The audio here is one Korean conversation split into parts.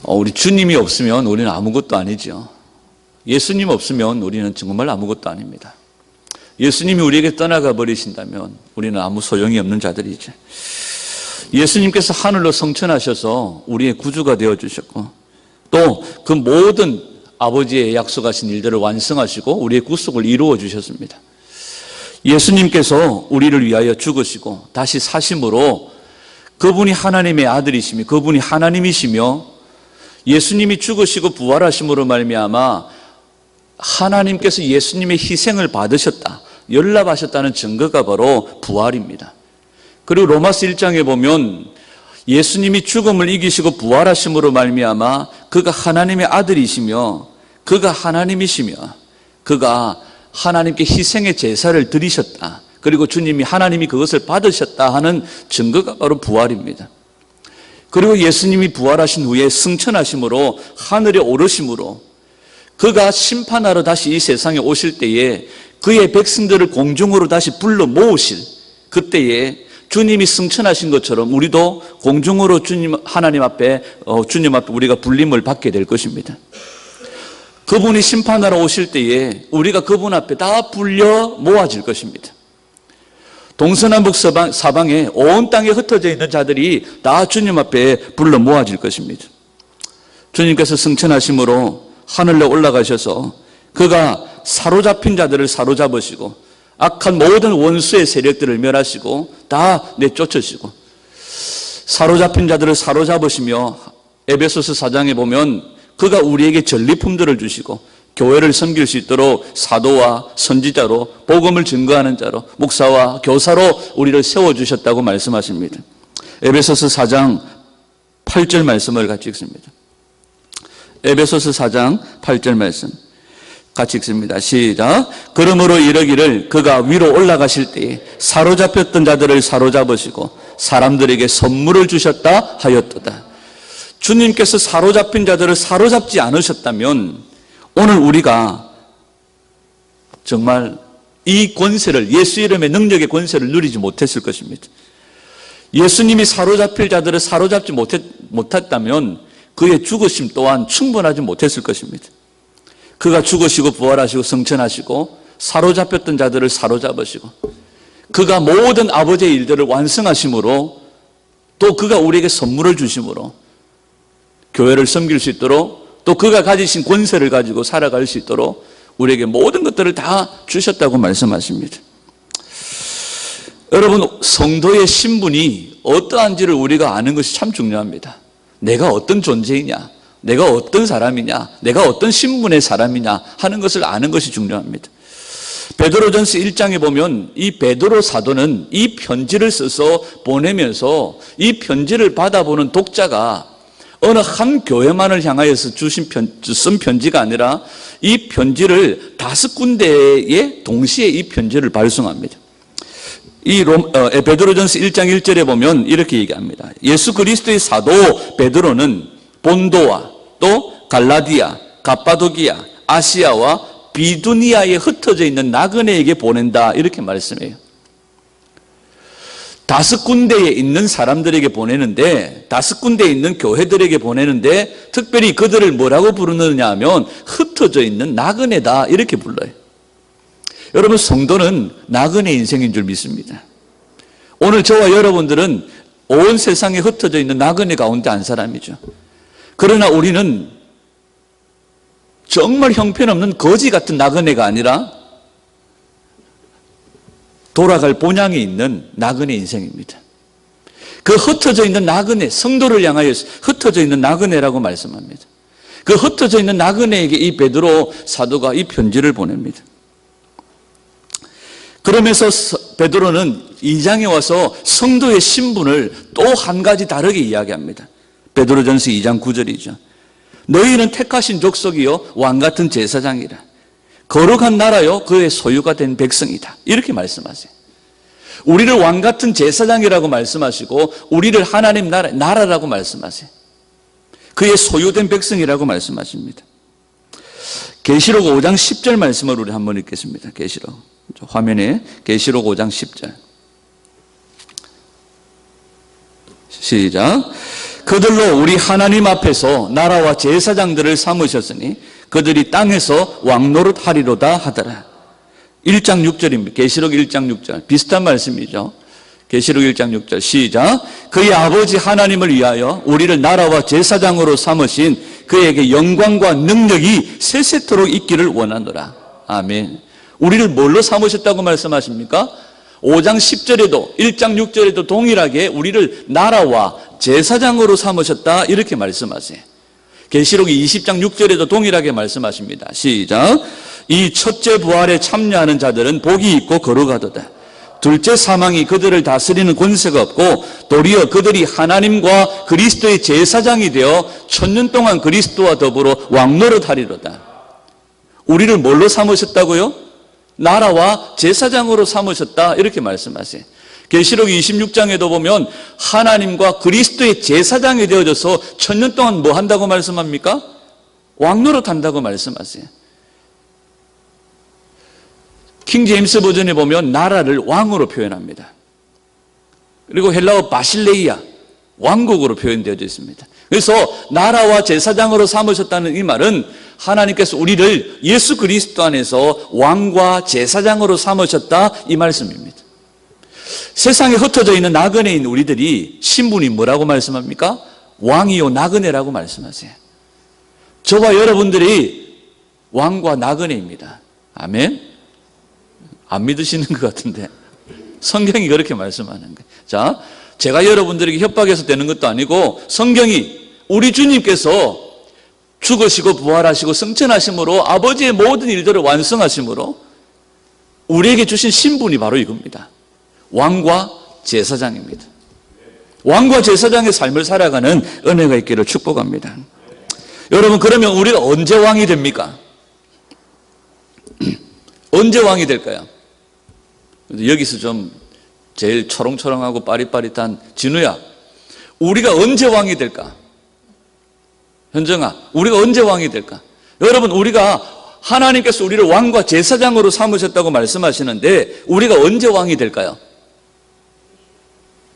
우리 주님이 없으면 우리는 아무것도 아니죠. 예수님 없으면 우리는 정말 아무것도 아닙니다. 예수님이 우리에게 떠나가 버리신다면 우리는 아무 소용이 없는 자들이죠. 예수님께서 하늘로 승천하셔서 우리의 구주가 되어주셨고, 또 그 모든 아버지의 약속하신 일들을 완성하시고 우리의 구속을 이루어 주셨습니다. 예수님께서 우리를 위하여 죽으시고 다시 사심으로, 그분이 하나님의 아들이시며 그분이 하나님이시며 예수님이 죽으시고 부활하심으로 말미암아 하나님께서 예수님의 희생을 받으셨다, 연락하셨다는 증거가 바로 부활입니다. 그리고 로마서 1장에 보면 예수님이 죽음을 이기시고 부활하심으로 말미암아 그가 하나님의 아들이시며 그가 하나님이시며 그가 하나님께 희생의 제사를 드리셨다, 그리고 주님이 하나님이 그것을 받으셨다 하는 증거가 바로 부활입니다. 그리고 예수님이 부활하신 후에 승천하심으로 하늘에 오르심으로 그가 심판하러 다시 이 세상에 오실 때에 그의 백성들을 공중으로 다시 불러 모으실 그때에 주님이 승천하신 것처럼 우리도 공중으로 하나님 앞에 주님 앞에 우리가 불림을 받게 될 것입니다. 그분이 심판하러 오실 때에 우리가 그분 앞에 다 불려 모아질 것입니다. 동서남북 사방에 온 땅에 흩어져 있는 자들이 다 주님 앞에 불러 모아질 것입니다. 주님께서 승천하심으로 하늘로 올라가셔서 그가 사로잡힌 자들을 사로잡으시고 악한 모든 원수의 세력들을 멸하시고 다 내쫓으시고, 사로잡힌 자들을 사로잡으시며 에베소서 4장에 보면 그가 우리에게 전리품들을 주시고 교회를 섬길 수 있도록 사도와 선지자로, 복음을 증거하는 자로, 목사와 교사로 우리를 세워주셨다고 말씀하십니다. 에베소서 4장 8절 말씀을 같이 읽습니다. 에베소서 4장 8절 말씀 같이 읽습니다. 시작. 그러므로 이르기를 그가 위로 올라가실 때에 사로잡혔던 자들을 사로잡으시고 사람들에게 선물을 주셨다 하였도다. 주님께서 사로잡힌 자들을 사로잡지 않으셨다면 오늘 우리가 정말 이 권세를, 예수 이름의 능력의 권세를 누리지 못했을 것입니다. 예수님이 사로잡힐 자들을 사로잡지 못했다면 그의 죽으심 또한 충분하지 못했을 것입니다. 그가 죽으시고 부활하시고 승천하시고 사로잡혔던 자들을 사로잡으시고 그가 모든 아버지의 일들을 완성하심으로, 또 그가 우리에게 선물을 주심으로 교회를 섬길 수 있도록, 또 그가 가지신 권세를 가지고 살아갈 수 있도록 우리에게 모든 것들을 다 주셨다고 말씀하십니다. 여러분, 성도의 신분이 어떠한지를 우리가 아는 것이 참 중요합니다. 내가 어떤 존재이냐, 내가 어떤 사람이냐, 내가 어떤 신분의 사람이냐 하는 것을 아는 것이 중요합니다. 베드로전서 1장에 보면 이 베드로 사도는 이 편지를 써서 보내면서 이 편지를 받아보는 독자가 어느 한 교회만을 향하여서 쓴 편지가 아니라 이 편지를 5군데에 동시에 이 편지를 발송합니다. 이 베드로전서 1장 1절에 보면 이렇게 얘기합니다. 예수 그리스도의 사도 베드로는 본도와 또 갈라디아, 갑바도기아, 아시아와 비두니아에 흩어져 있는 나그네에게 보낸다, 이렇게 말씀해요. 5군데에 있는 사람들에게 보내는데, 5군데에 있는 교회들에게 보내는데 특별히 그들을 뭐라고 부르느냐 하면 흩어져 있는 나그네다, 이렇게 불러요. 여러분, 성도는 나그네 인생인 줄 믿습니다. 오늘 저와 여러분들은 온 세상에 흩어져 있는 나그네 가운데 한 사람이죠. 그러나 우리는 정말 형편없는 거지 같은 나그네가 아니라 돌아갈 본향에 있는 나그네 인생입니다. 그 흩어져 있는 나그네, 성도를 향하여 흩어져 있는 나그네라고 말씀합니다. 그 흩어져 있는 나그네에게 이 베드로 사도가 이 편지를 보냅니다. 그러면서 베드로는 2장에 와서 성도의 신분을 또 한 가지 다르게 이야기합니다. 베드로전서 2장 9절이죠. 너희는 택하신 족속이요 왕같은 제사장이라, 거룩한 나라요 그의 소유가 된 백성이다, 이렇게 말씀하세요. 우리를 왕같은 제사장이라고 말씀하시고 우리를 하나님 나라라고 말씀하세요. 그의 소유된 백성이라고 말씀하십니다. 계시록 5장 10절 말씀을 우리 한번 읽겠습니다. 계시록 화면에 계시록 5장 10절 시작. 그들로 우리 하나님 앞에서 나라와 제사장들을 삼으셨으니 그들이 땅에서 왕노릇하리로다 하더라. 1장 6절입니다. 계시록 1장 6절. 비슷한 말씀이죠. 계시록 1장 6절 시작. 그의 아버지 하나님을 위하여 우리를 나라와 제사장으로 삼으신 그에게 영광과 능력이 세세토록 있기를 원하노라. 아멘. 우리를 뭘로 삼으셨다고 말씀하십니까? 5장 10절에도 1장 6절에도 동일하게 우리를 나라와 제사장으로 삼으셨다 이렇게 말씀하세요. 계시록 20장 6절에도 동일하게 말씀하십니다. 시작. 이 첫째 부활에 참여하는 자들은 복이 있고 거룩하도다. 둘째 사망이 그들을 다스리는 권세가 없고 도리어 그들이 하나님과 그리스도의 제사장이 되어 천년 동안 그리스도와 더불어 왕노릇하리로다. 우리를 뭘로 삼으셨다고요? 나라와 제사장으로 삼으셨다 이렇게 말씀하세요. 계시록 26장에도 보면 하나님과 그리스도의 제사장이 되어져서 천년 동안 뭐 한다고 말씀합니까? 왕노릇한다고 말씀하세요. 킹 제임스 버전에 보면 나라를 왕으로 표현합니다. 그리고 헬라어 바실레이아, 왕국으로 표현되어져 있습니다. 그래서 나라와 제사장으로 삼으셨다는 이 말은 하나님께서 우리를 예수 그리스도 안에서 왕과 제사장으로 삼으셨다 이 말씀입니다. 세상에 흩어져 있는 나그네인 우리들이 신분이 뭐라고 말씀합니까? 왕이요 나그네라고 말씀하세요. 저와 여러분들이 왕과 나그네입니다. 아멘. 안 믿으시는 것 같은데 성경이 그렇게 말씀하는 거예요. 자, 제가 여러분들에게 협박해서 되는 것도 아니고 성경이 우리 주님께서 죽으시고 부활하시고 승천하심으로 아버지의 모든 일들을 완성하심으로 우리에게 주신 신분이 바로 이겁니다. 왕과 제사장입니다. 왕과 제사장의 삶을 살아가는 은혜가 있기를 축복합니다. 여러분, 그러면 우리가 언제 왕이 됩니까? 언제 왕이 될까요? 여기서 좀 제일 초롱초롱하고 빠릿빠릿한 진우야, 우리가 언제 왕이 될까? 현정아, 우리가 언제 왕이 될까? 여러분, 우리가 하나님께서 우리를 왕과 제사장으로 삼으셨다고 말씀하시는데 우리가 언제 왕이 될까요?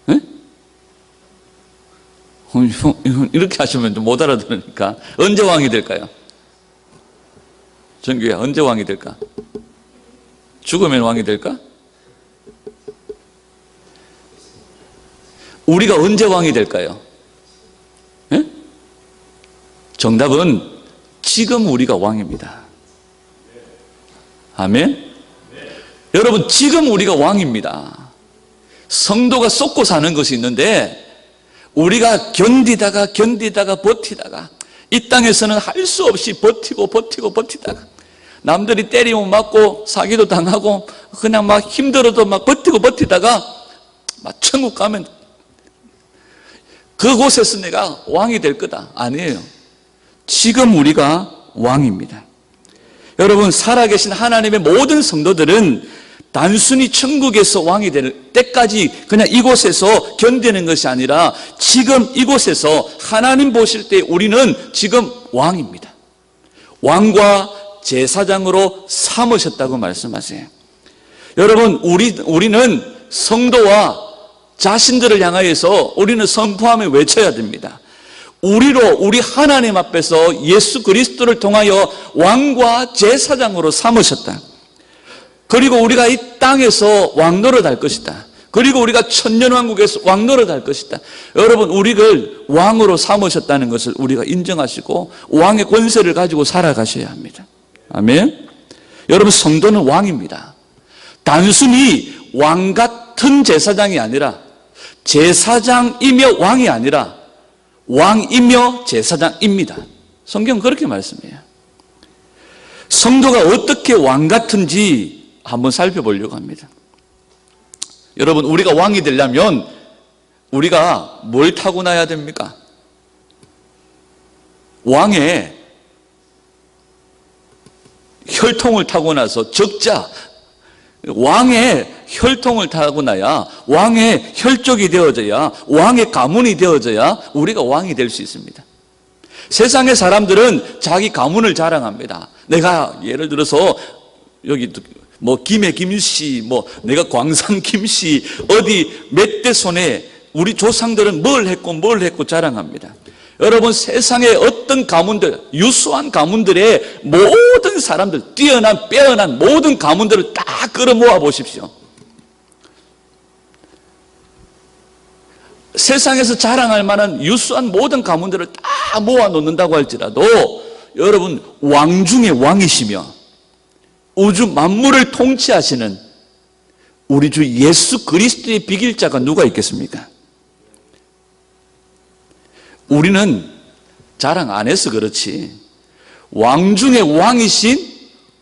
네? 이렇게 하시면 못 알아들으니까 언제 왕이 될까요? 정규야, 언제 왕이 될까? 죽으면 왕이 될까? 우리가 언제 왕이 될까요? 네? 정답은 지금 우리가 왕입니다. 아멘? 여러분, 지금 우리가 왕입니다. 성도가 쏟고 사는 것이 있는데 우리가 견디다가 버티다가 이 땅에서는 할 수 없이 버티다가 남들이 때리면 맞고 사기도 당하고 그냥 막 힘들어도 막 버티다가 막 천국 가면 그곳에서 내가 왕이 될 거다. 아니에요. 지금 우리가 왕입니다. 여러분, 살아계신 하나님의 모든 성도들은 단순히 천국에서 왕이 될 때까지 그냥 이곳에서 견디는 것이 아니라 지금 이곳에서 하나님 보실 때 우리는 지금 왕입니다. 왕과 제사장으로 삼으셨다고 말씀하세요. 여러분, 우리는 성도와 자신들을 향하여서 우리는 선포하며 외쳐야 됩니다. 우리 하나님 앞에서 예수 그리스도를 통하여 왕과 제사장으로 삼으셨다. 그리고 우리가 이 땅에서 왕노릇 할 것이다. 그리고 우리가 천년왕국에서 왕노릇 할 것이다. 여러분, 우리를 왕으로 삼으셨다는 것을 우리가 인정하시고 왕의 권세를 가지고 살아가셔야 합니다. 아멘. 여러분, 성도는 왕입니다. 단순히 왕 같은 제사장이 아니라 제사장이며 왕이 아니라 왕이며 제사장입니다. 성경은 그렇게 말씀해요. 성도가 어떻게 왕 같은지 한번 살펴보려고 합니다. 여러분, 우리가 왕이 되려면 우리가 뭘 타고나야 됩니까? 왕의 혈통을 타고나서 적자, 왕의 혈통을 타고나야 왕의 혈족이 되어져야 왕의 가문이 되어져야 우리가 왕이 될 수 있습니다. 세상의 사람들은 자기 가문을 자랑합니다. 내가 예를 들어서 여기 뭐 김해 김씨, 뭐 내가 광산 김씨, 어디 몇 대 손에 우리 조상들은 뭘 했고 자랑합니다. 여러분, 세상의 어떤 가문들, 유수한 가문들의 모든 사람들, 뛰어난 빼어난 모든 가문들을 다 끌어모아 보십시오. 세상에서 자랑할 만한 유수한 모든 가문들을 다 모아놓는다고 할지라도 여러분, 왕 중에 왕이시며 우주 만물을 통치하시는 우리 주 예수 그리스도의 비길자가 누가 있겠습니까? 우리는 자랑 안 해서 그렇지 왕 중에 왕이신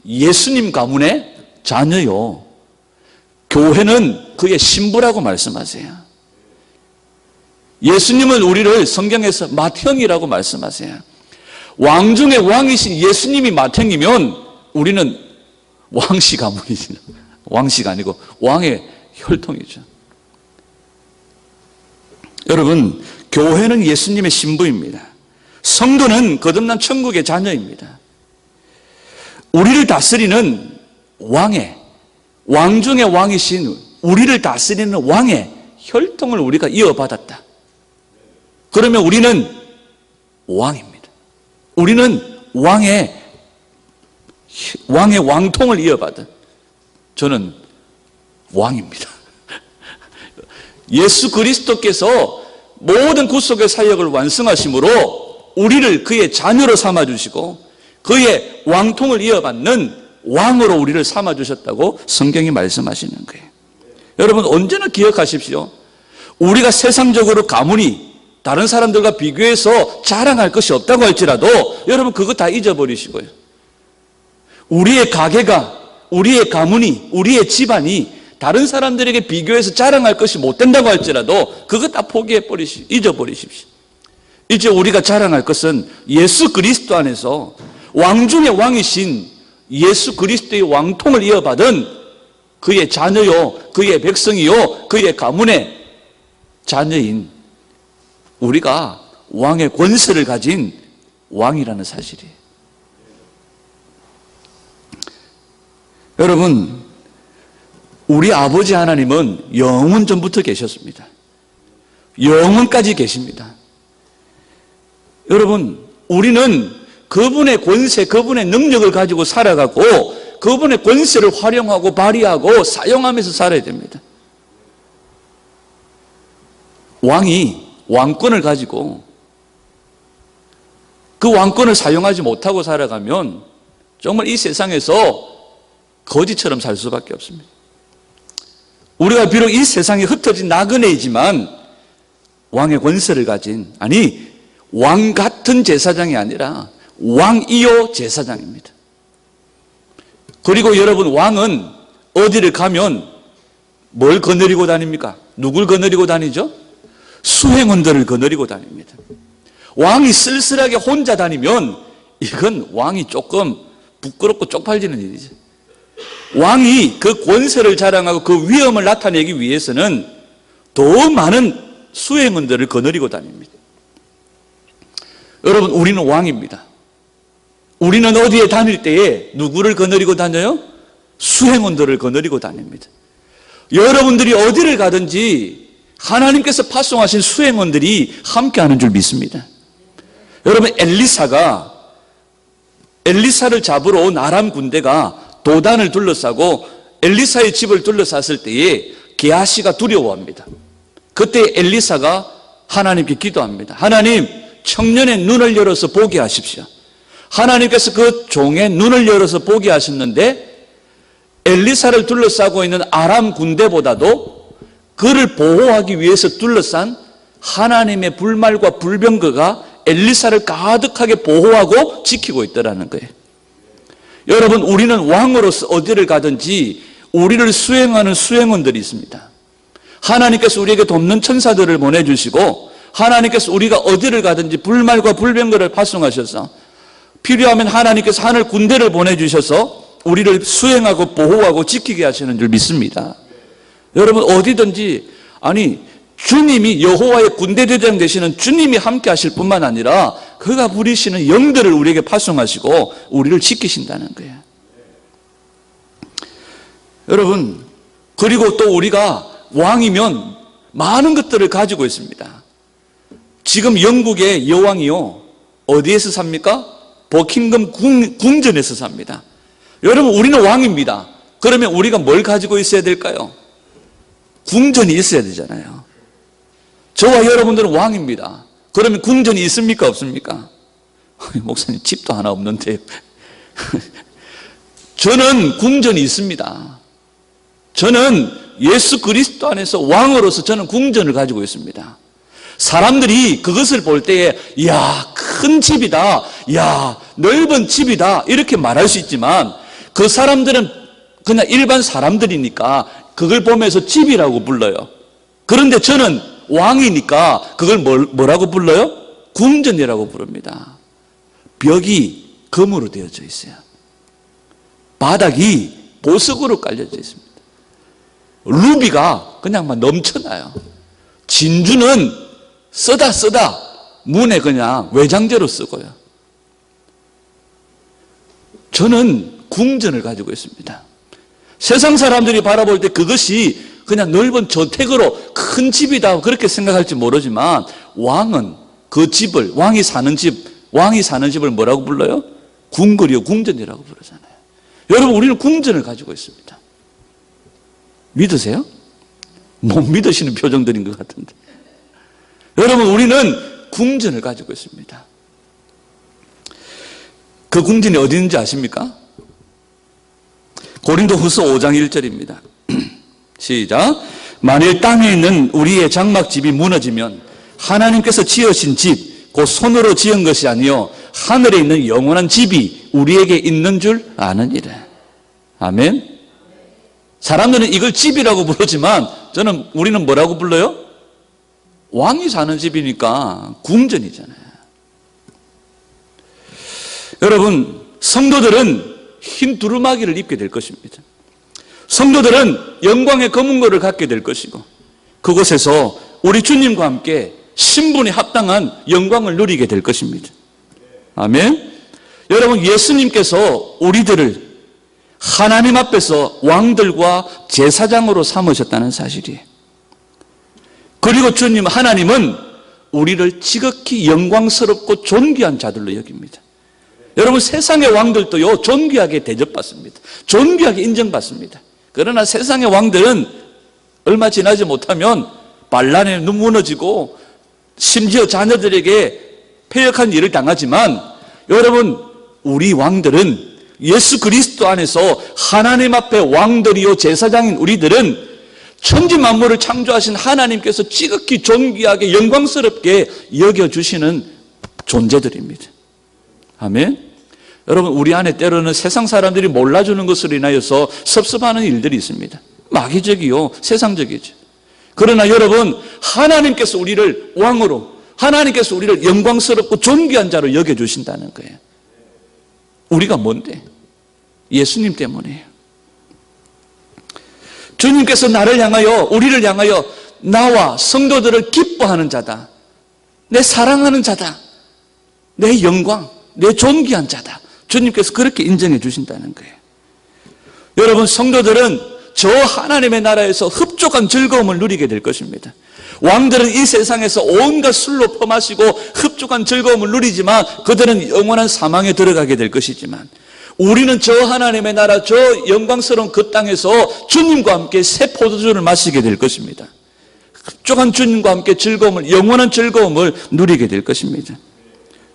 예수님 가문의 자녀요. 교회는 그의 신부라고 말씀하세요. 예수님은 우리를 성경에서 맏형이라고 말씀하세요. 왕 중에 왕이신 예수님이 맏형이면 우리는 왕씨 가문이죠. 왕씨가 아니고 왕의 혈통이죠. 여러분, 교회는 예수님의 신부입니다. 성도는 거듭난 천국의 자녀입니다. 우리를 다스리는 왕 중에 왕이신 우리를 다스리는 왕의 혈통을 우리가 이어받았다. 그러면 우리는 왕입니다. 우리는 왕의 왕통을 이어받은 저는 왕입니다. 예수 그리스도께서 모든 구속의 사역을 완성하심으로 우리를 그의 자녀로 삼아주시고 그의 왕통을 이어받는 왕으로 우리를 삼아주셨다고 성경이 말씀하시는 거예요. 여러분, 언제나 기억하십시오. 우리가 세상적으로 가문이 다른 사람들과 비교해서 자랑할 것이 없다고 할지라도 여러분, 그거 다 잊어버리시고요. 우리의 가게가, 우리의 가문이, 우리의 집안이 다른 사람들에게 비교해서 자랑할 것이 못 된다고 할지라도 그거 다 잊어버리십시오. 이제 우리가 자랑할 것은 예수 그리스도 안에서 왕 중의 왕이신 예수 그리스도의 왕통을 이어받은 그의 자녀요, 그의 백성이요, 그의 가문의 자녀인 우리가 왕의 권세를 가진 왕이라는 사실이에요. 여러분, 우리 아버지 하나님은 영원 전부터 계셨습니다. 영원까지 계십니다. 여러분, 우리는 그분의 권세, 그분의 능력을 가지고 살아가고 그분의 권세를 활용하고 발휘하고 사용하면서 살아야 됩니다. 왕이 왕권을 가지고 그 왕권을 사용하지 못하고 살아가면 정말 이 세상에서 거지처럼 살 수밖에 없습니다. 우리가 비록 이 세상에 흩어진 나그네이지만 왕의 권세를 가진, 아니 왕 같은 제사장이 아니라 왕이요 제사장입니다. 그리고 여러분, 왕은 어디를 가면 뭘 거느리고 다닙니까? 누굴 거느리고 다니죠? 수행원들을 거느리고 다닙니다. 왕이 쓸쓸하게 혼자 다니면 이건 왕이 조금 부끄럽고 쪽팔리는 일이죠. 왕이 그 권세를 자랑하고 그 위엄을 나타내기 위해서는 더 많은 수행원들을 거느리고 다닙니다. 여러분, 우리는 왕입니다. 우리는 어디에 다닐 때에 누구를 거느리고 다녀요? 수행원들을 거느리고 다닙니다. 여러분들이 어디를 가든지 하나님께서 파송하신 수행원들이 함께하는 줄 믿습니다. 여러분, 엘리사를 잡으러 온 아람 군대가 도단을 둘러싸고 엘리사의 집을 둘러쌌을 때에 게하시가 두려워합니다. 그때 엘리사가 하나님께 기도합니다. 하나님, 청년의 눈을 열어서 보게 하십시오. 하나님께서 그 종의 눈을 열어서 보게 하셨는데 엘리사를 둘러싸고 있는 아람 군대보다도 그를 보호하기 위해서 둘러싼 하나님의 불말과 불병거가 엘리사를 가득하게 보호하고 지키고 있더라는 거예요. 여러분, 우리는 왕으로서 어디를 가든지 우리를 수행하는 수행원들이 있습니다. 하나님께서 우리에게 돕는 천사들을 보내주시고 하나님께서 우리가 어디를 가든지 불말과 불병거를 파송하셔서 필요하면 하나님께서 하늘 군대를 보내주셔서 우리를 수행하고 보호하고 지키게 하시는 줄 믿습니다. 여러분, 어디든지, 아니 주님이, 여호와의 군대대장 되시는 주님이 함께 하실 뿐만 아니라 그가 부리시는 영들을 우리에게 파송하시고 우리를 지키신다는 거예요. 여러분, 그리고 또 우리가 왕이면 많은 것들을 가지고 있습니다. 지금 영국의 여왕이요, 어디에서 삽니까? 버킹엄 궁전에서 삽니다. 여러분, 우리는 왕입니다. 그러면 우리가 뭘 가지고 있어야 될까요? 궁전이 있어야 되잖아요. 저와 여러분들은 왕입니다. 그러면 궁전이 있습니까? 없습니까? 목사님, 집도 하나 없는데. 저는 궁전이 있습니다. 저는 예수 그리스도 안에서 왕으로서 저는 궁전을 가지고 있습니다. 사람들이 그것을 볼 때에 이야, 큰 집이다, 이야, 넓은 집이다, 이렇게 말할 수 있지만 그 사람들은 그냥 일반 사람들이니까 그걸 보면서 집이라고 불러요. 그런데 저는 왕이니까 그걸 뭐라고 불러요? 궁전이라고 부릅니다. 벽이 금으로 되어져 있어요. 바닥이 보석으로 깔려져 있습니다. 루비가 그냥 막 넘쳐나요. 진주는 쓰다 문에 그냥 외장재로 쓰고요. 저는 궁전을 가지고 있습니다. 세상 사람들이 바라볼 때 그것이 그냥 넓은 저택으로 큰 집이다 그렇게 생각할지 모르지만 왕은 그 집을, 왕이 사는 집을 뭐라고 불러요? 궁궐이요, 궁전이라고 부르잖아요. 여러분, 우리는 궁전을 가지고 있습니다. 믿으세요? 못 믿으시는 표정들인 것 같은데. 여러분, 우리는 궁전을 가지고 있습니다. 그 궁전이 어디 있는지 아십니까? 고린도후서 5장 1절입니다. 시작. 만일 땅에 있는 우리의 장막집이 무너지면 하나님께서 지으신 집, 곧 손으로 지은 것이 아니요 하늘에 있는 영원한 집이 우리에게 있는 줄 아느니라. 아멘. 사람들은 이걸 집이라고 부르지만 우리는 뭐라고 불러요? 왕이 사는 집이니까 궁전이잖아요. 여러분, 성도들은 흰 두루마기를 입게 될 것입니다. 성도들은 영광의 검은고를 갖게 될 것이고 그곳에서 우리 주님과 함께 신분에 합당한 영광을 누리게 될 것입니다. 아멘. 여러분, 예수님께서 우리들을 하나님 앞에서 왕들과 제사장으로 삼으셨다는 사실이에요. 그리고 주님 하나님은 우리를 지극히 영광스럽고 존귀한 자들로 여깁니다. 여러분, 세상의 왕들도요 존귀하게 대접받습니다. 존귀하게 인정받습니다. 그러나 세상의 왕들은 얼마 지나지 못하면 반란에 무너지고 심지어 자녀들에게 패역한 일을 당하지만 여러분, 우리 왕들은 예수 그리스도 안에서 하나님 앞에 왕들이요 제사장인 우리들은 천지 만물을 창조하신 하나님께서 지극히 존귀하게 영광스럽게 여겨주시는 존재들입니다. 아멘. 여러분, 우리 안에 때로는 세상 사람들이 몰라주는 것으로 인하여서 섭섭하는 일들이 있습니다. 마귀적이요, 세상적이죠. 그러나 여러분, 하나님께서 우리를 왕으로, 하나님께서 우리를 영광스럽고 존귀한 자로 여겨주신다는 거예요. 우리가 뭔데? 예수님 때문이에요. 주님께서 나를 향하여, 우리를 향하여 나와 성도들을 기뻐하는 자다, 내 사랑하는 자다, 내 영광, 내 존귀한 자다, 주님께서 그렇게 인정해 주신다는 거예요. 여러분, 성도들은 저 하나님의 나라에서 흡족한 즐거움을 누리게 될 것입니다. 왕들은 이 세상에서 온갖 술로 퍼마시고 흡족한 즐거움을 누리지만 그들은 영원한 사망에 들어가게 될 것이지만 우리는 저 하나님의 나라, 저 영광스러운 그 땅에서 주님과 함께 새 포도주를 마시게 될 것입니다. 흡족한 주님과 함께 즐거움을, 영원한 즐거움을 누리게 될 것입니다.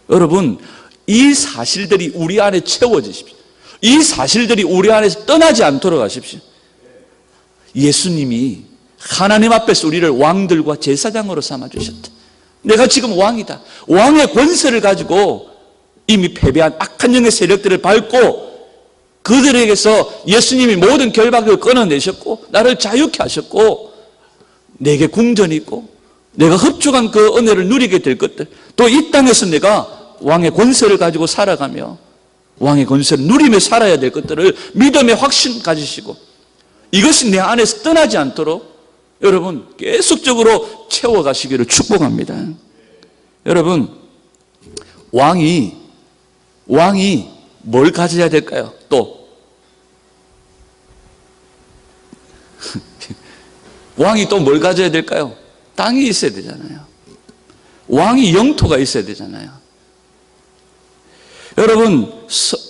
여러분, 이 사실들이 우리 안에 채워지십시오. 이 사실들이 우리 안에서 떠나지 않도록 하십시오. 예수님이 하나님 앞에서 우리를 왕들과 제사장으로 삼아주셨다. 내가 지금 왕이다. 왕의 권세를 가지고 이미 패배한 악한 영의 세력들을 밟고 그들에게서 예수님이 모든 결박을 끊어내셨고 나를 자유케 하셨고 내게 궁전이 있고 내가 흡족한 그 은혜를 누리게 될 것들, 또 이 땅에서 내가 왕의 권세를 가지고 살아가며 왕의 권세를 누리며 살아야 될 것들을 믿음의 확신 가지시고 이것이 내 안에서 떠나지 않도록 여러분 계속적으로 채워가시기를 축복합니다. 여러분, 왕이 뭘 가져야 될까요? 또 왕이 또 뭘 가져야 될까요? 땅이 있어야 되잖아요. 왕이 영토가 있어야 되잖아요. 여러분,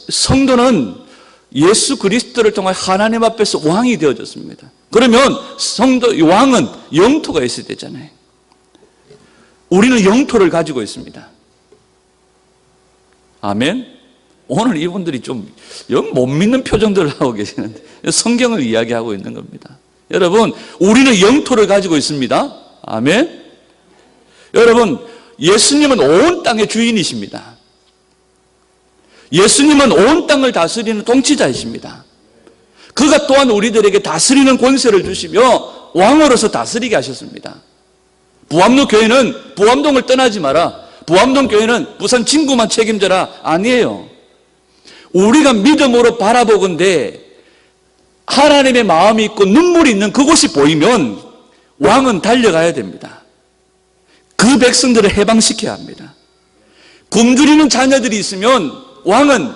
성도는 예수 그리스도를 통해 하나님 앞에서 왕이 되어졌습니다. 그러면 왕은 영토가 있어야 되잖아요. 우리는 영토를 가지고 있습니다. 아멘? 오늘 이분들이 좀 영 못 믿는 표정들을 하고 계시는데 성경을 이야기하고 있는 겁니다. 여러분, 우리는 영토를 가지고 있습니다. 아멘? 여러분, 예수님은 온 땅의 주인이십니다. 예수님은 온 땅을 다스리는 통치자이십니다. 그가 또한 우리들에게 다스리는 권세를 주시며 왕으로서 다스리게 하셨습니다. 부암동 교회는 부암동을 떠나지 마라, 부암동 교회는 부산 진구만 책임져라, 아니에요. 우리가 믿음으로 바라보건대 하나님의 마음이 있고 눈물이 있는 그곳이 보이면 왕은 달려가야 됩니다. 그 백성들을 해방시켜야 합니다. 굶주리는 자녀들이 있으면 왕은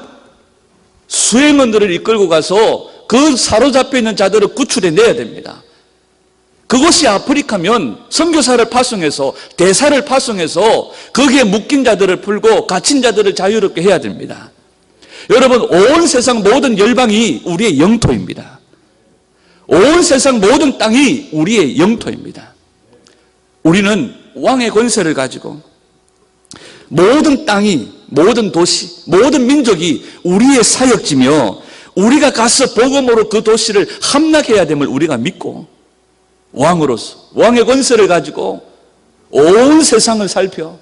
수행원들을 이끌고 가서 그 사로잡혀 있는 자들을 구출해내야 됩니다. 그것이 아프리카면 선교사를 파송해서 대사를 파송해서 거기에 묶인 자들을 풀고 갇힌 자들을 자유롭게 해야 됩니다. 여러분, 온 세상 모든 열방이 우리의 영토입니다. 온 세상 모든 땅이 우리의 영토입니다. 우리는 왕의 권세를 가지고 모든 땅이, 모든 도시, 모든 민족이 우리의 사역지며 우리가 가서 복음으로 그 도시를 함락해야 됨을 우리가 믿고 왕으로서 왕의 권세를 가지고 온 세상을 살펴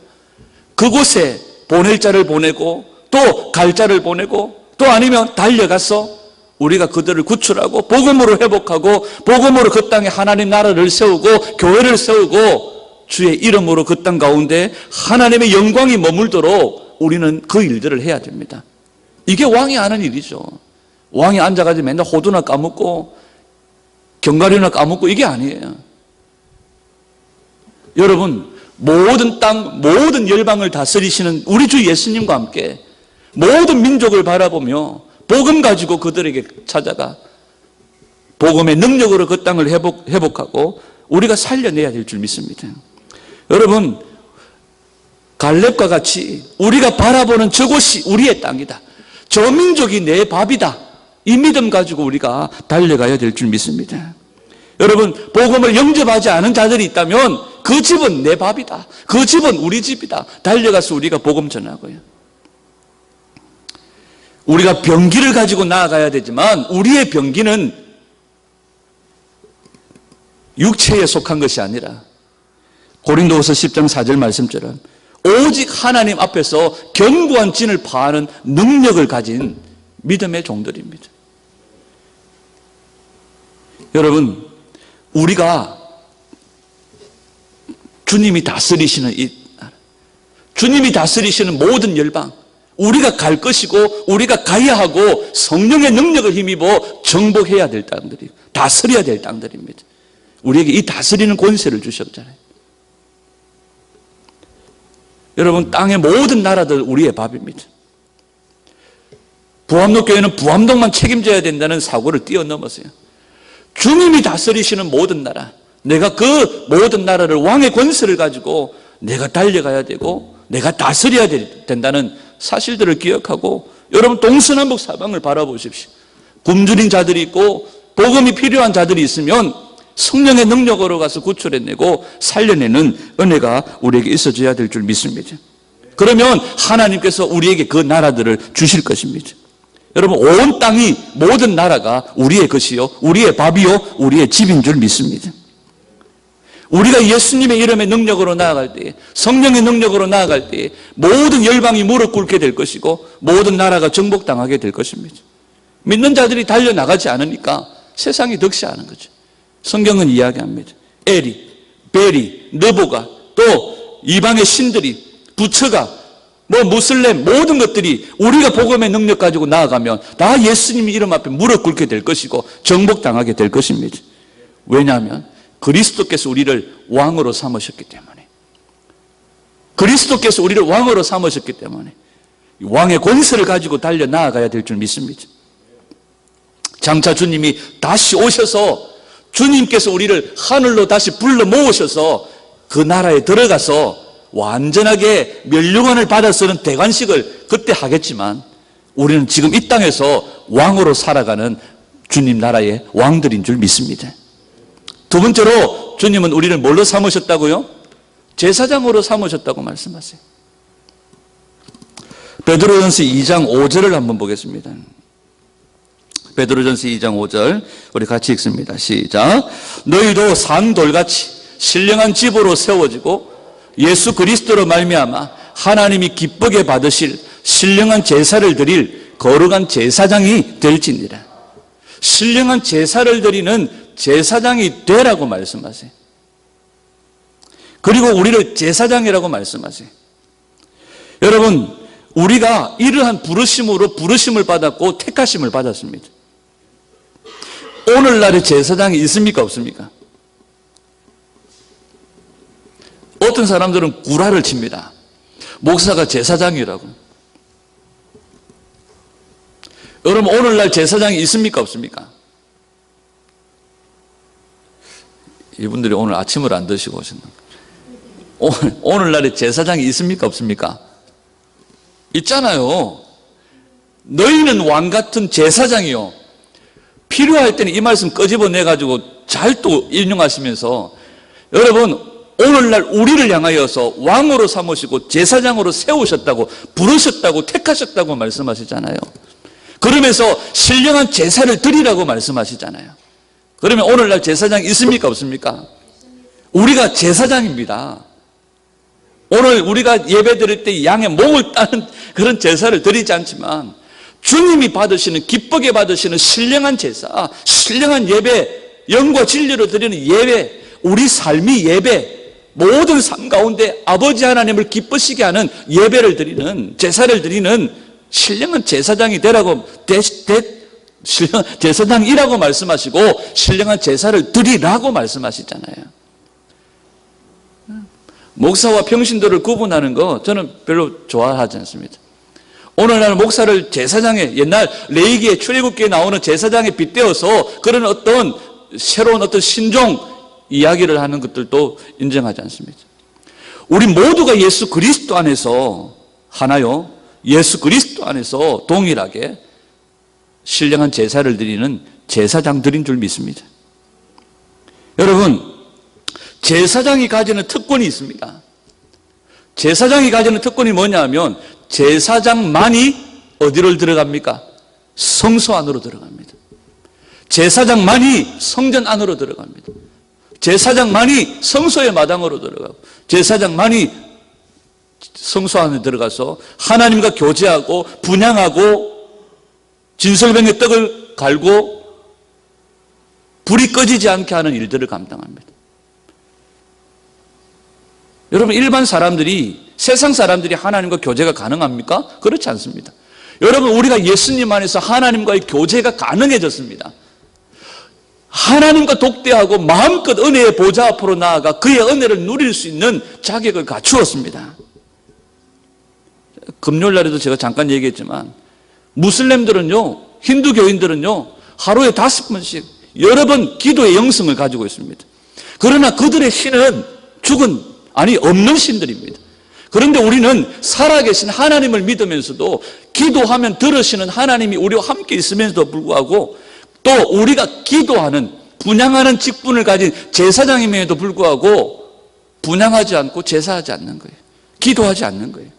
그곳에 보낼 자를 보내고 또 갈 자를 보내고 또 아니면 달려가서 우리가 그들을 구출하고 복음으로 회복하고 복음으로 그 땅에 하나님 나라를 세우고 교회를 세우고 주의 이름으로 그 땅 가운데 하나님의 영광이 머물도록 우리는 그 일들을 해야 됩니다. 이게 왕이 하는 일이죠. 왕이 앉아가지고 맨날 호두나 까먹고 견과류나 까먹고 이게 아니에요. 여러분, 모든 땅, 모든 열방을 다스리시는 우리 주 예수님과 함께 모든 민족을 바라보며 복음 가지고 그들에게 찾아가 복음의 능력으로 그 땅을 회복하고 우리가 살려내야 될 줄 믿습니다. 여러분, 갈렙과 같이 우리가 바라보는 저곳이 우리의 땅이다, 저 민족이 내 밥이다, 이 믿음 가지고 우리가 달려가야 될 줄 믿습니다. 여러분, 복음을 영접하지 않은 자들이 있다면 그 집은 내 밥이다, 그 집은 우리 집이다, 달려가서 우리가 복음 전하고요. 우리가 병기를 가지고 나아가야 되지만 우리의 병기는 육체에 속한 것이 아니라 고린도후서 10장 4절 말씀처럼 오직 하나님 앞에서 견고한 진을 파하는 능력을 가진 믿음의 종들입니다. 여러분, 우리가 주님이 다스리시는 이 나라, 주님이 다스리시는 모든 열방, 우리가 갈 것이고 우리가 가야 하고 성령의 능력을 힘입어 정복해야 될 땅들이, 다스려야 될 땅들입니다. 우리에게 이 다스리는 권세를 주셨잖아요. 여러분, 땅의 모든 나라들 우리의 밥입니다. 부암동 교회는 부암동만 책임져야 된다는 사고를 뛰어넘었어요. 주님이 다스리시는 모든 나라, 내가 그 모든 나라를 왕의 권세를 가지고 내가 달려가야 되고 내가 다스려야 된다는 사실들을 기억하고 여러분, 동서남북 사방을 바라보십시오. 굶주린 자들이 있고 복음이 필요한 자들이 있으면 성령의 능력으로 가서 구출해내고 살려내는 은혜가 우리에게 있어져야 될 줄 믿습니다. 그러면 하나님께서 우리에게 그 나라들을 주실 것입니다. 여러분, 온 땅이, 모든 나라가 우리의 것이요, 우리의 밥이요, 우리의 집인 줄 믿습니다. 우리가 예수님의 이름의 능력으로 나아갈 때, 성령의 능력으로 나아갈 때 모든 열방이 무릎 꿇게 될 것이고 모든 나라가 정복당하게 될 것입니다. 믿는 자들이 달려나가지 않으니까 세상이 득세하는 거죠. 성경은 이야기합니다. 에리, 베리, 느보가, 또 이방의 신들이, 부처가, 무슬림, 모든 것들이 우리가 복음의 능력 가지고 나아가면 다 예수님 이름 앞에 무릎 꿇게 될 것이고 정복당하게 될 것입니다. 왜냐하면 그리스도께서 우리를 왕으로 삼으셨기 때문에, 그리스도께서 우리를 왕으로 삼으셨기 때문에 왕의 권세를 가지고 달려 나아가야 될 줄 믿습니다. 장차 주님이 다시 오셔서 주님께서 우리를 하늘로 다시 불러 모으셔서 그 나라에 들어가서 완전하게 멸류관을 받아 쓰는 대관식을 그때 하겠지만 우리는 지금 이 땅에서 왕으로 살아가는 주님 나라의 왕들인 줄 믿습니다. 두 번째로 주님은 우리를 뭘로 삼으셨다고요? 제사장으로 삼으셨다고 말씀하세요. 베드로전서 2장 5절을 한번 보겠습니다. 베드로전서 2장 5절 우리 같이 읽습니다. 시작. 너희도 산돌같이 신령한 집으로 세워지고 예수 그리스도로 말미암아 하나님이 기쁘게 받으실 신령한 제사를 드릴 거룩한 제사장이 될지니라. 신령한 제사를 드리는 제사장이 되라고 말씀하세요. 그리고 우리를 제사장이라고 말씀하세요. 여러분, 우리가 이러한 부르심으로 부르심을 받았고 택하심을 받았습니다. 오늘날의 제사장이 있습니까? 없습니까? 어떤 사람들은 구라를 칩니다. 목사가 제사장이라고. 여러분, 오늘날 제사장이 있습니까? 없습니까? 이분들이 오늘 아침을 안 드시고 오셨나? 오늘날에 제사장이 있습니까? 없습니까? 있잖아요. 너희는 왕 같은 제사장이요. 필요할 때는 이 말씀 끄집어내가지고 잘 또 인용하시면서 여러분, 오늘날 우리를 향하여서 왕으로 삼으시고 제사장으로 세우셨다고, 부르셨다고, 택하셨다고 말씀하시잖아요. 그러면서 신령한 제사를 드리라고 말씀하시잖아요. 그러면 오늘날 제사장 있습니까? 없습니까? 우리가 제사장입니다. 오늘 우리가 예배 드릴 때 양의 목을 따는 그런 제사를 드리지 않지만 주님이 받으시는, 기쁘게 받으시는 신령한 제사, 신령한 예배, 영과 진리로 드리는 예배, 우리 삶이 예배, 모든 삶 가운데 아버지 하나님을 기쁘시게 하는 예배를 드리는, 제사를 드리는 신령한 제사장이 되라고, 신령한 제사장이라고 말씀하시고 신령한 제사를 드리라고 말씀하시잖아요. 목사와 평신도를 구분하는 거 저는 별로 좋아하지 않습니다. 오늘날 목사를 제사장에, 옛날 레위기에 출애굽기에 나오는 제사장에 빗대어서 그런 어떤 새로운 어떤 신종 이야기를 하는 것들도 인정하지 않습니다. 우리 모두가 예수 그리스도 안에서 하나요, 예수 그리스도 안에서 동일하게 신령한 제사를 드리는 제사장들인 줄 믿습니다. 여러분, 제사장이 가지는 특권이 있습니다. 제사장이 가지는 특권이 뭐냐 하면 제사장만이 어디를 들어갑니까? 성소 안으로 들어갑니다. 제사장만이 성전 안으로 들어갑니다. 제사장만이 성소의 마당으로 들어가고 제사장만이 성소 안에 들어가서 하나님과 교제하고 분향하고 진설병에 떡을 갈고 불이 꺼지지 않게 하는 일들을 감당합니다. 여러분, 일반 사람들이, 세상 사람들이 하나님과 교제가 가능합니까? 그렇지 않습니다. 여러분, 우리가 예수님 안에서 하나님과의 교제가 가능해졌습니다. 하나님과 독대하고 마음껏 은혜의 보좌 앞으로 나아가 그의 은혜를 누릴 수 있는 자격을 갖추었습니다. 금요일 날에도 제가 잠깐 얘기했지만 무슬림들은요, 힌두교인들은요, 하루에 5번씩 여러 번 기도의 영성을 가지고 있습니다. 그러나 그들의 신은 없는 신들입니다. 그런데 우리는 살아계신 하나님을 믿으면서도 기도하면 들으시는 하나님이 우리와 함께 있으면서도 불구하고 또 우리가 기도하는, 분향하는 직분을 가진 제사장임에도 불구하고 분향하지 않고 제사하지 않는 거예요. 기도하지 않는 거예요.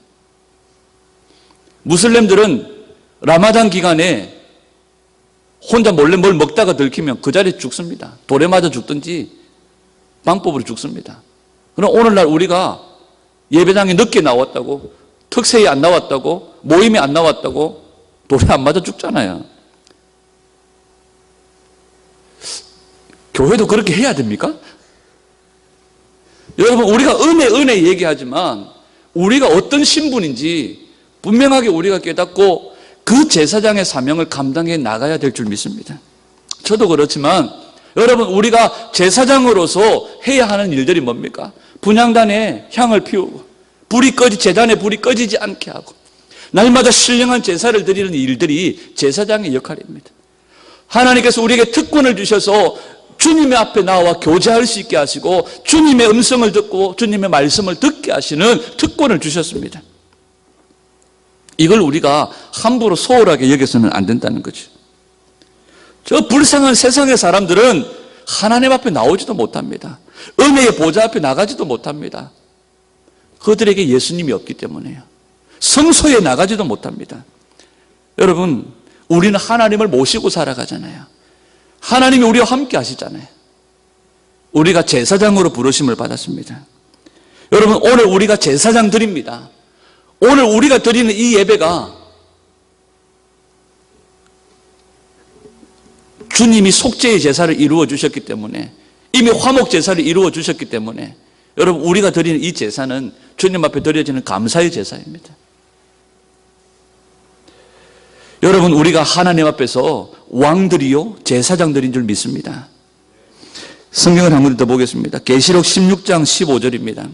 무슬림들은 라마단 기간에 혼자 몰래 뭘 먹다가 들키면 그 자리에 죽습니다. 돌에 맞아 죽든지 방법으로 죽습니다. 그럼 오늘날 우리가 예배당에 늦게 나왔다고, 특세에 안 나왔다고, 모임에 안 나왔다고 돌에 안 맞아 죽잖아요. 교회도 그렇게 해야 됩니까? 여러분, 우리가 은혜 얘기하지만 우리가 어떤 신분인지 분명하게 우리가 깨닫고 그 제사장의 사명을 감당해 나가야 될 줄 믿습니다. 저도 그렇지만 여러분, 우리가 제사장으로서 해야 하는 일들이 뭡니까? 분향단에 향을 피우고 제단에 불이 꺼지지 않게 하고 날마다 신령한 제사를 드리는 일들이 제사장의 역할입니다. 하나님께서 우리에게 특권을 주셔서 주님의 앞에 나와 교제할 수 있게 하시고 주님의 음성을 듣고 주님의 말씀을 듣게 하시는 특권을 주셨습니다. 이걸 우리가 함부로 소홀하게 여겨서는 안 된다는 거죠. 저 불쌍한 세상의 사람들은 하나님 앞에 나오지도 못합니다. 은혜의 보좌 앞에 나가지도 못합니다. 그들에게 예수님이 없기 때문에요. 성소에 나가지도 못합니다. 여러분, 우리는 하나님을 모시고 살아가잖아요. 하나님이 우리와 함께 하시잖아요. 우리가 제사장으로 부르심을 받았습니다. 여러분, 오늘 우리가 제사장 드립니다. 오늘 우리가 드리는 이 예배가 주님이 속죄의 제사를 이루어 주셨기 때문에, 이미 화목 제사를 이루어 주셨기 때문에, 여러분, 우리가 드리는 이 제사는 주님 앞에 드려지는 감사의 제사입니다. 여러분, 우리가 하나님 앞에서 왕들이요 제사장들인 줄 믿습니다. 성경을 한 번 더 보겠습니다. 계시록 16장 15절입니다.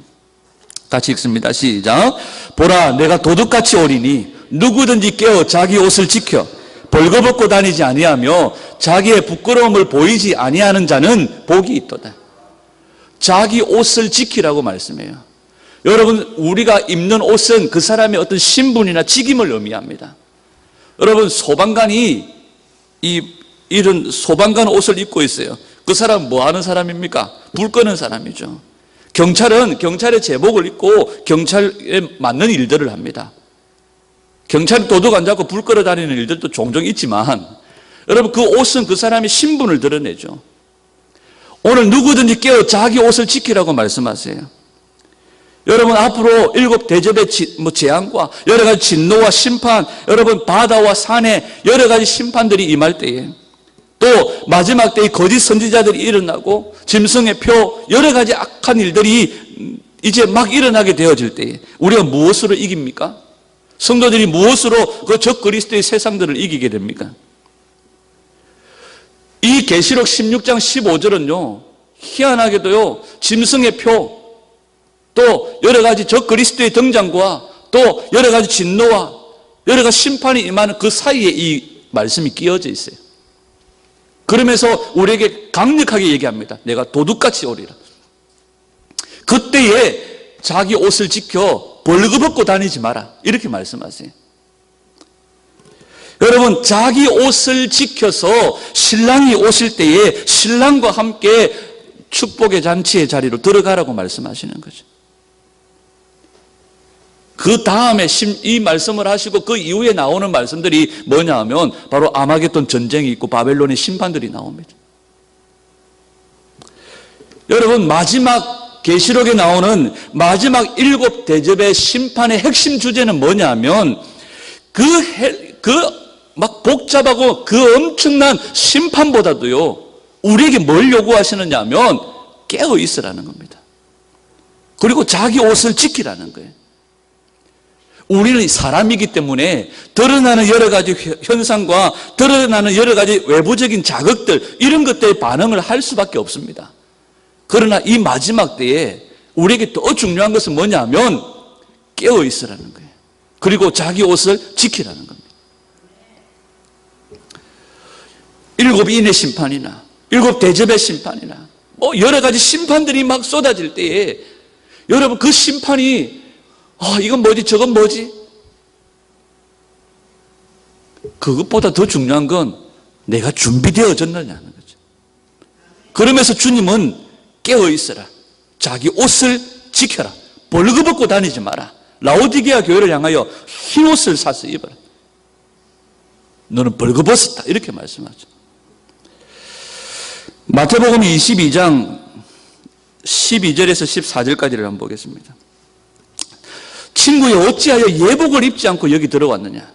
같이 읽습니다. 시작. 보라, 내가 도둑같이 오리니 누구든지 깨어 자기 옷을 지켜 벌거벗고 다니지 아니하며 자기의 부끄러움을 보이지 아니하는 자는 복이 있도다. 자기 옷을 지키라고 말씀해요. 여러분, 우리가 입는 옷은 그 사람의 어떤 신분이나 직임을 의미합니다. 여러분, 소방관이 이런 소방관 옷을 입고 있어요. 그 사람은 뭐 하는 사람입니까? 불 끄는 사람이죠. 경찰은 경찰의 제복을 입고 경찰에 맞는 일들을 합니다. 경찰이 도둑 안 잡고 불 끌어 다니는 일들도 종종 있지만, 여러분, 그 옷은 그 사람의 신분을 드러내죠. 오늘 누구든지 깨어 자기 옷을 지키라고 말씀하세요. 여러분, 앞으로 7 대접의 재앙과 여러 가지 진노와 심판, 여러분, 바다와 산에 여러 가지 심판들이 임할 때에, 또 마지막 때에 거짓 선지자들이 일어나고 짐승의 표, 여러 가지 악한 일들이 이제 막 일어나게 되어질 때에 우리가 무엇으로 이깁니까? 성도들이 무엇으로 그 적 그리스도의 세상들을 이기게 됩니까? 이 계시록 16장 15절은요, 희한하게도요, 짐승의 표, 또 여러 가지 적 그리스도의 등장과 또 여러 가지 진노와 여러 가지 심판이 임하는 그 사이에 이 말씀이 끼어져 있어요. 그러면서 우리에게 강력하게 얘기합니다. 내가 도둑같이 오리라. 그때에 자기 옷을 지켜 벌거벗고 다니지 마라. 이렇게 말씀하세요. 여러분, 자기 옷을 지켜서 신랑이 오실 때에 신랑과 함께 축복의 잔치의 자리로 들어가라고 말씀하시는 거죠. 그 다음에 이 말씀을 하시고 그 이후에 나오는 말씀들이 뭐냐 하면 바로 아마겟돈 전쟁이 있고 바벨론의 심판들이 나옵니다. 여러분, 마지막 계시록에 나오는 마지막 7 대접의 심판의 핵심 주제는 뭐냐 하면 막 복잡하고 그 엄청난 심판보다도요, 우리에게 뭘 요구하시느냐 하면 깨어 있으라는 겁니다. 그리고 자기 옷을 지키라는 거예요. 우리는 사람이기 때문에 드러나는 여러 가지 현상과 드러나는 여러 가지 외부적인 자극들, 이런 것들에 반응을 할 수밖에 없습니다. 그러나 이 마지막 때에 우리에게 더 중요한 것은 뭐냐 하면 깨어 있으라는 거예요. 그리고 자기 옷을 지키라는 겁니다. 7 인의 심판이나 7 대접의 심판이나 뭐 여러 가지 심판들이 막 쏟아질 때에 여러분, 그 심판이 이건 뭐지 저건 뭐지, 그것보다 더 중요한 건 내가 준비되어졌느냐는 거죠. 그러면서 주님은 깨어 있어라, 자기 옷을 지켜라, 벌거벗고 다니지 마라, 라오디게아 교회를 향하여 흰 옷을 사서 입어라, 너는 벌거벗었다, 이렇게 말씀하죠. 마태복음 22장 12절에서 14절까지를 한번 보겠습니다. 친구여, 어찌하여 예복을 입지 않고 여기 들어왔느냐?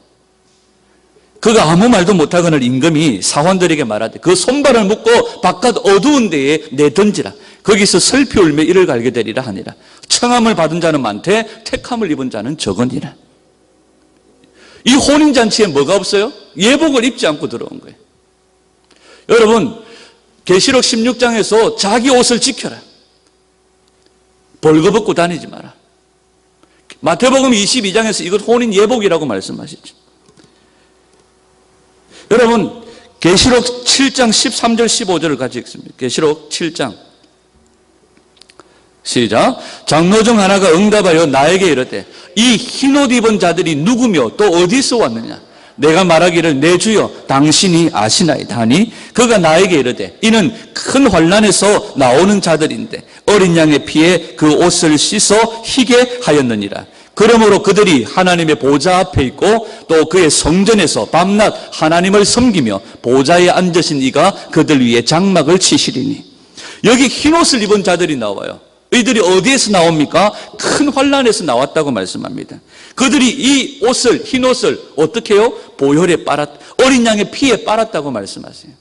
그가 아무 말도 못하거늘 임금이 사환들에게 말하되 그 손발을 묶고 바깥 어두운 데에 내던지라. 거기서 슬피 울며 이를 갈게 되리라 하니라. 청함을 받은 자는 많되 택함을 입은 자는 적으니라. 이 혼인잔치에 뭐가 없어요? 예복을 입지 않고 들어온 거예요. 여러분, 계시록 16장에서 자기 옷을 지켜라, 벌거벗고 다니지 마라. 마태복음 22장에서 이것 혼인 예복이라고 말씀하시죠. 여러분, 계시록 7장 13절 15절을 같이 읽습니다. 계시록 7장 시작. 장로 중 하나가 응답하여 나에게 이르되 이 흰옷 입은 자들이 누구며 또 어디서 왔느냐? 내가 말하기를 내 주여 당신이 아시나이다 하니 그가 나에게 이르되 이는 큰 환난에서 나오는 자들인데 어린 양의 피에 그 옷을 씻어 희게 하였느니라. 그러므로 그들이 하나님의 보좌 앞에 있고 또 그의 성전에서 밤낮 하나님을 섬기며 보좌에 앉으신 이가 그들 위에 장막을 치시리니. 여기 흰옷을 입은 자들이 나와요. 이들이 어디에서 나옵니까? 큰 환난에서 나왔다고 말씀합니다. 그들이 이 옷을, 흰옷을 어떻게 해요? 보혈에 빨았, 어린 양의 피에 빨았다고 말씀하세요.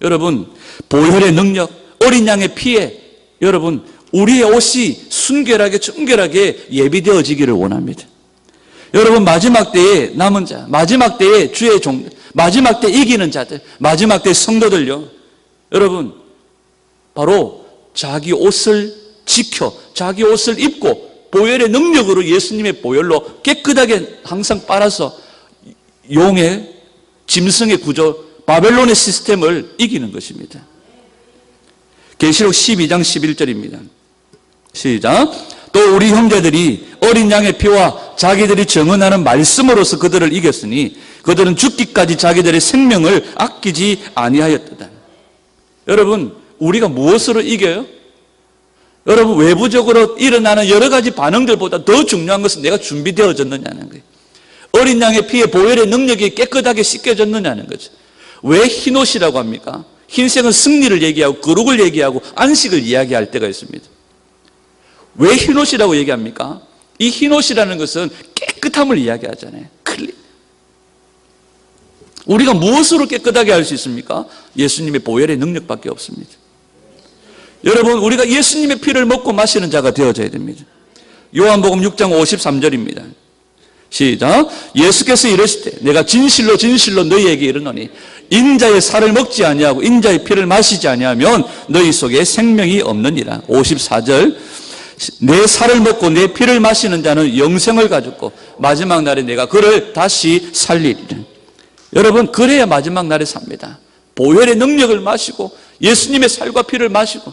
여러분, 보혈의 능력, 어린 양의 피에 여러분 우리의 옷이 순결하게 정결하게 예비되어지기를 원합니다. 여러분, 마지막 때에 남은 자, 마지막 때에 주의 종, 마지막 때 이기는 자들, 마지막 때 성도들요, 여러분 바로 자기 옷을 지켜 자기 옷을 입고 보혈의 능력으로 예수님의 보혈로 깨끗하게 항상 빨아서 용의 짐승의 구조 바벨론의 시스템을 이기는 것입니다. 계시록 12장 11절입니다. 시작. 또 우리 형제들이 어린 양의 피와 자기들이 증언하는 말씀으로서 그들을 이겼으니 그들은 죽기까지 자기들의 생명을 아끼지 아니하였도다. 여러분, 우리가 무엇으로 이겨요? 여러분, 외부적으로 일어나는 여러 가지 반응들보다 더 중요한 것은 내가 준비되어졌느냐는 거예요. 어린 양의 피에 보혈의 능력이 깨끗하게 씻겨졌느냐는 거죠. 왜 흰옷이라고 합니까? 흰색은 승리를 얘기하고 거룩을 얘기하고 안식을 이야기할 때가 있습니다. 왜 흰옷이라고 얘기합니까? 이 흰옷이라는 것은 깨끗함을 이야기하잖아요. 클린. 우리가 무엇으로 깨끗하게 할 수 있습니까? 예수님의 보혈의 능력밖에 없습니다. 여러분, 우리가 예수님의 피를 먹고 마시는 자가 되어져야 됩니다. 요한복음 6장 53절입니다. 시작. 예수께서 이르시되 내가 진실로 진실로 너희에게 이르노니 인자의 살을 먹지 아니하고 인자의 피를 마시지 아니하면 너희 속에 생명이 없느니라. 54절. 내 살을 먹고 내 피를 마시는 자는 영생을 가졌고 마지막 날에 내가 그를 다시 살리리라. 여러분, 그래야 마지막 날에 삽니다. 보혈의 능력을 마시고 예수님의 살과 피를 마시고.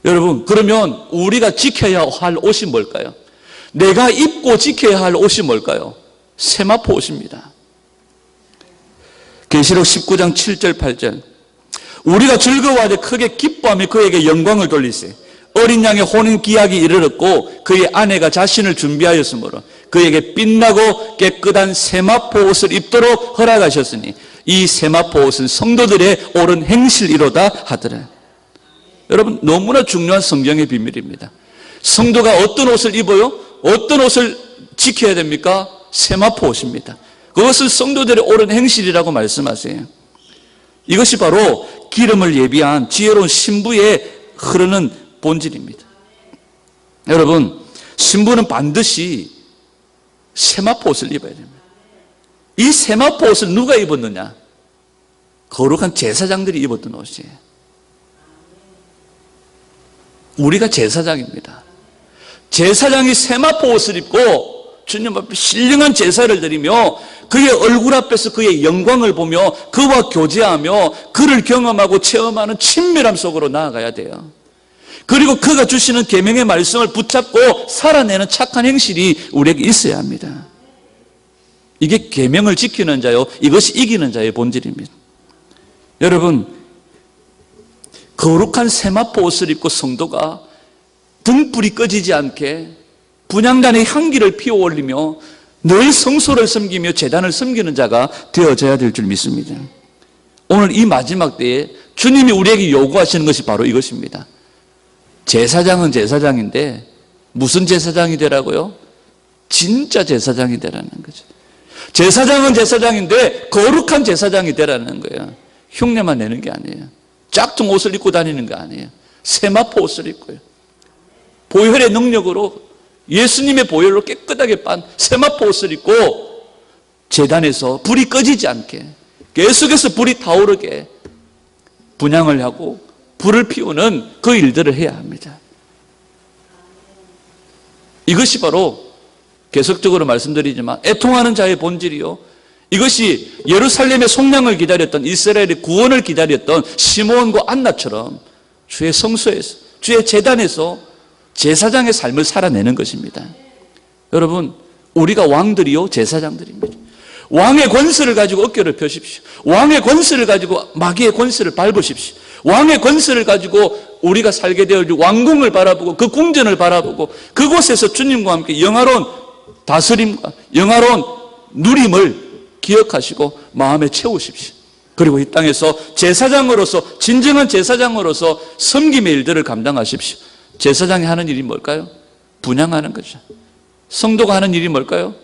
여러분, 그러면 우리가 지켜야 할 옷이 뭘까요? 내가 입고 지켜야 할 옷이 뭘까요? 세마포 옷입니다. 계시록 19장 7절 8절. 우리가 즐거워하되 크게 기뻐하며 그에게 영광을 돌리세. 어린 양의 혼인 기약이 이르렀고 그의 아내가 자신을 준비하였으므로 그에게 빛나고 깨끗한 세마포 옷을 입도록 허락하셨으니 이 세마포 옷은 성도들의 옳은 행실이로다 하더라. 여러분, 너무나 중요한 성경의 비밀입니다. 성도가 어떤 옷을 입어요? 어떤 옷을 지켜야 됩니까? 세마포 옷입니다. 그것을 성도들의 옳은 행실이라고 말씀하세요. 이것이 바로 기름을 예비한 지혜로운 신부에 흐르는 본질입니다. 여러분, 신부는 반드시 세마포 옷을 입어야 됩니다. 이 세마포 옷을 누가 입었느냐? 거룩한 제사장들이 입었던 옷이에요. 우리가 제사장입니다. 제사장이 세마포 옷을 입고 주님 앞에 신령한 제사를 드리며 그의 얼굴 앞에서 그의 영광을 보며 그와 교제하며 그를 경험하고 체험하는 친밀함 속으로 나아가야 돼요. 그리고 그가 주시는 계명의 말씀을 붙잡고 살아내는 착한 행실이 우리에게 있어야 합니다. 이게 계명을 지키는 자요, 이것이 이기는 자의 본질입니다. 여러분, 거룩한 세마포 옷을 입고 성도가 등불이 꺼지지 않게 분향단의 향기를 피워 올리며 늘 성소를 섬기며 제단을 섬기는 자가 되어져야 될 줄 믿습니다. 오늘 이 마지막 때에 주님이 우리에게 요구하시는 것이 바로 이것입니다. 제사장은 제사장인데 무슨 제사장이 되라고요? 진짜 제사장이 되라는 거죠. 제사장은 제사장인데 거룩한 제사장이 되라는 거예요. 흉내만 내는 게 아니에요. 짝퉁 옷을 입고 다니는 게 아니에요. 세마포 옷을 입고요. 보혈의 능력으로 예수님의 보혈로 깨끗하게 빤 세마포 옷을 입고 제단에서 불이 꺼지지 않게 계속해서 불이 타오르게 분향을 하고 불을 피우는 그 일들을 해야 합니다. 이것이 바로 계속적으로 말씀드리지만 애통하는 자의 본질이요, 이것이 예루살렘의 속량을 기다렸던, 이스라엘의 구원을 기다렸던 시므온과 안나처럼 주의 성소에서, 주의 제단에서 제사장의 삶을 살아내는 것입니다. 여러분, 우리가 왕들이요 제사장들입니다. 왕의 권세를 가지고 어깨를 펴십시오. 왕의 권세를 가지고 마귀의 권세를 밟으십시오. 왕의 권세를 가지고 우리가 살게 되어 왕궁을 바라보고 그 궁전을 바라보고 그곳에서 주님과 함께 영화로운 다스림과 영화로운 누림을 기억하시고 마음에 채우십시오. 그리고 이 땅에서 제사장으로서, 진정한 제사장으로서 섬김의 일들을 감당하십시오. 제사장이 하는 일이 뭘까요? 분향하는 거죠. 성도가 하는 일이 뭘까요?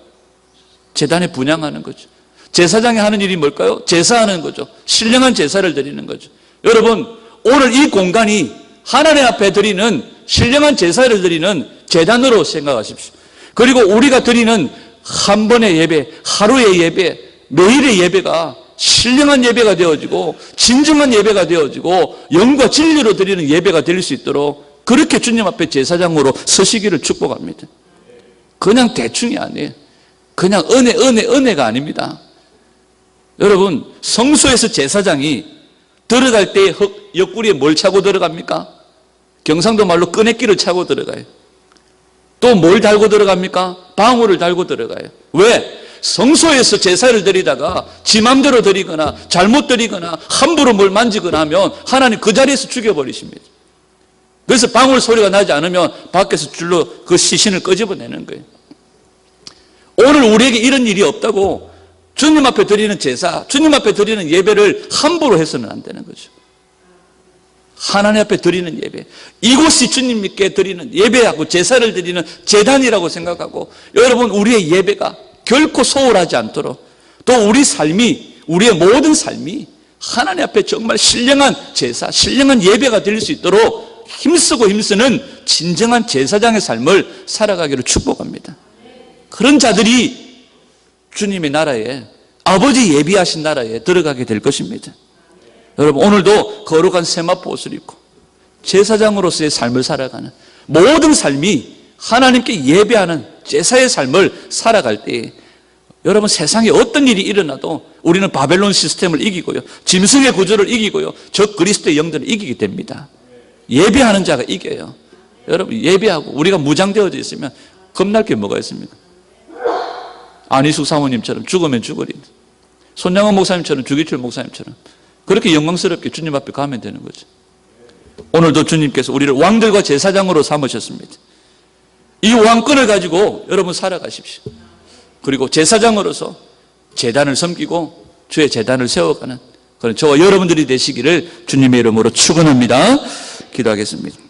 제단에 분향하는 거죠. 제사장이 하는 일이 뭘까요? 제사하는 거죠. 신령한 제사를 드리는 거죠. 여러분, 오늘 이 공간이 하나님 앞에 드리는 신령한 제사를 드리는 제단으로 생각하십시오. 그리고 우리가 드리는 한 번의 예배, 하루의 예배, 매일의 예배가 신령한 예배가 되어지고 진정한 예배가 되어지고 영과 진리로 드리는 예배가 될 수 있도록 그렇게 주님 앞에 제사장으로 서시기를 축복합니다. 그냥 대충이 아니에요. 그냥 은혜가 아닙니다. 여러분, 성소에서 제사장이 들어갈 때 옆구리에 뭘 차고 들어갑니까? 경상도 말로 끄내기를 차고 들어가요. 또 뭘 달고 들어갑니까? 방울을 달고 들어가요. 왜? 성소에서 제사를 드리다가 지 맘대로 드리거나 잘못 드리거나 함부로 뭘 만지거나 하면 하나님 그 자리에서 죽여버리십니다. 그래서 방울 소리가 나지 않으면 밖에서 줄로 그 시신을 끄집어내는 거예요. 오늘 우리에게 이런 일이 없다고 주님 앞에 드리는 제사, 주님 앞에 드리는 예배를 함부로 해서는 안 되는 거죠. 하나님 앞에 드리는 예배, 이곳이 주님께 드리는 예배하고 제사를 드리는 제단이라고 생각하고, 여러분, 우리의 예배가 결코 소홀하지 않도록, 또 우리 삶이, 우리의 모든 삶이 하나님 앞에 정말 신령한 제사, 신령한 예배가 될 수 있도록 힘쓰고 힘쓰는 진정한 제사장의 삶을 살아가기를 축복합니다. 그런 자들이 주님의 나라에, 아버지 예비하신 나라에 들어가게 될 것입니다. 여러분, 오늘도 거룩한 세마포 옷을 입고 제사장으로서의 삶을 살아가는, 모든 삶이 하나님께 예배하는 제사의 삶을 살아갈 때 여러분, 세상에 어떤 일이 일어나도 우리는 바벨론 시스템을 이기고요, 짐승의 구조를 이기고요, 적 그리스도의 영들을 이기게 됩니다. 예배하는 자가 이겨요. 여러분, 예배하고 우리가 무장되어져 있으면 겁날 게 뭐가 있습니까? 안희숙 사모님처럼 죽으면 죽으리, 손양원 목사님처럼, 주기철 목사님처럼 그렇게 영광스럽게 주님 앞에 가면 되는 거죠. 오늘도 주님께서 우리를 왕들과 제사장으로 삼으셨습니다. 이 왕권을 가지고 여러분 살아가십시오. 그리고 제사장으로서 제단을 섬기고 주의 제단을 세워가는 그런 저와 여러분들이 되시기를 주님의 이름으로 축원합니다. 기도하겠습니다.